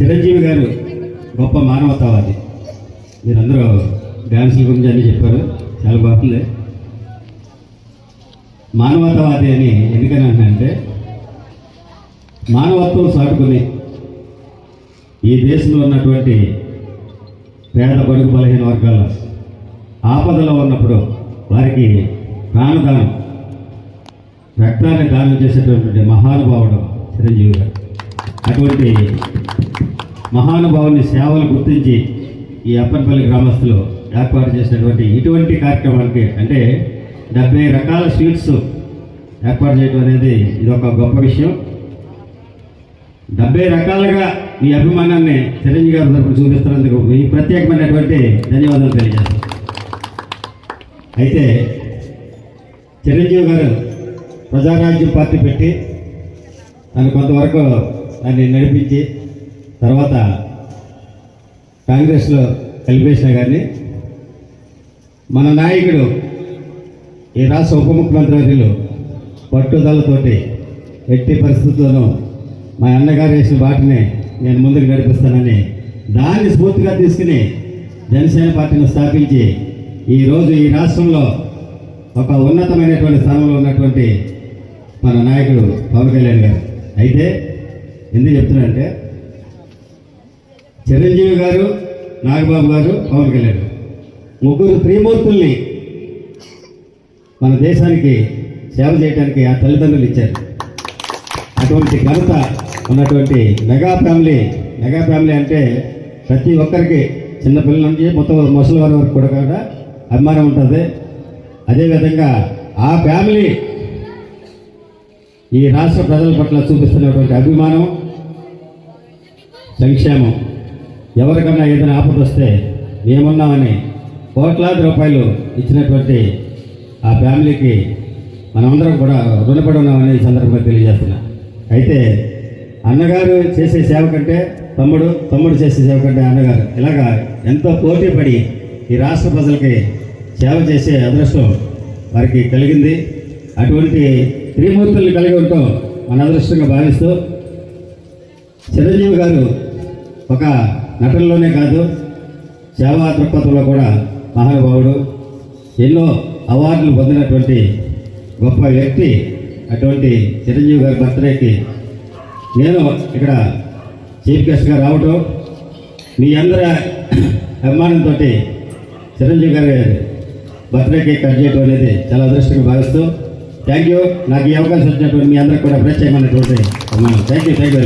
చిరంజీవి గారు గొప్ప మానవతావాది. మీరందరూ డ్యాన్సుల గురించి అన్నీ చెప్పారు, చాలా బాగుంది. మానవతావాది అని ఎందుకని అంటే మానవత్వం సాటుకుని ఈ దేశంలో ఉన్నటువంటి పేద బడుగు బలహీన వర్గాల ఆపదలో ఉన్నప్పుడు వారికి ప్రాణదానం, రక్తాన్ని దానం చేసేటటువంటి మహానుభావుడు చిరంజీవి గారు. అటువంటి మహానుభావుని సేవలు గుర్తించి ఈ అప్పనపల్లి గ్రామస్తులు ఏర్పాటు చేసినటువంటి ఇటువంటి కార్యక్రమానికి అంటే 70 రకాల స్వీట్స్ ఏర్పాటు చేయడం అనేది ఇది ఒక గొప్ప విషయం. 70 రకాలుగా మీ అభిమానాన్ని చిరంజీవి గారి తరపున చూపిస్తున్నందుకు మీ ప్రత్యేకమైనటువంటి ధన్యవాదాలు తెలియజేస్తాను. అయితే చిరంజీవి గారు ప్రజారాజ్యం పార్టీ పెట్టి దాన్ని కొంతవరకు దాన్ని నడిపించి తర్వాత కాంగ్రెస్లో కలిపేసిన కానీ మన నాయకుడు ఈ రాష్ట్ర ఉప ముఖ్యమంత్రి వర్యులు పట్టుదలతోటి ఎట్టి పరిస్థితుల్లోనూ మా అన్నగారు వేసిన బాటని నేను ముందుకు నడిపిస్తానని దాన్ని స్ఫూర్తిగా తీసుకుని జనసేన పార్టీని స్థాపించి ఈరోజు ఈ రాష్ట్రంలో ఒక ఉన్నతమైనటువంటి స్థానంలో ఉన్నటువంటి మన నాయకుడు పవన్ కళ్యాణ్ గారు. అయితే ఎందుకు చెప్తున్నానంటే చిరంజీవి గారు, నాగబాబు గారు, పవన్ కళ్యాణ్ గారు ముగ్గురు త్రిమూర్తుల్ని మన దేశానికి సేవ చేయడానికి ఆ తల్లిదండ్రులు ఇచ్చారు. అటువంటి ఘనత ఉన్నటువంటి మెగా ఫ్యామిలీ అంటే ప్రతి ఒక్కరికి చిన్నపిల్లల నుంచి మొత్తం ముసలి వారి వరకు కూడా అభిమానం ఉంటుంది. అదేవిధంగా ఆ ఫ్యామిలీ ఈ రాష్ట్ర ప్రజల పట్ల చూపిస్తున్నటువంటి అభిమానం, సంక్షేమం, ఎవరికన్నా ఏదైనా ఆపద వస్తే మేమున్నామని కోట్లాది రూపాయలు ఇచ్చినటువంటి ఆ ఫ్యామిలీకి మనమందరం కూడా రుణపడి ఉన్నామని ఈ సందర్భంగా తెలియజేస్తున్నా. అయితే అన్నగారు చేసే సేవ కంటే తమ్ముడు చేసే సేవ కంటే అన్నగారు ఇలాగా ఎంతో పోటీ పడి ఈ రాష్ట్ర ప్రజలకి సేవ చేసే అదృష్టం వారికి కలిగింది. అటువంటి త్రిమూర్తుల్ని కలిగి ఉంటాం మన అదృష్టంగా భావిస్తూ చిరంజీవి గారు ఒక నటనలోనే కాదు సేవా దృక్పథంలో కూడా మహానుభావుడు, ఎన్నో అవార్డులు పొందినటువంటి గొప్ప వ్యక్తి. అటువంటి చిరంజీవి గారి బర్త్డేకి నేను ఇక్కడ చీఫ్ గెస్ట్గా రావటం, మీ అందరి అభిమానంతో చిరంజీవి గారి బర్త్డే కేక్ కట్ చేయడం అనేది చాలా అదృష్టంగా భావిస్తూ థ్యాంక్ యూ. నాకు ఈ అవకాశం ఇచ్చినటువంటి మీ అందరికి కూడా ప్రత్యేకమైనటువంటి థ్యాంక్ యూ.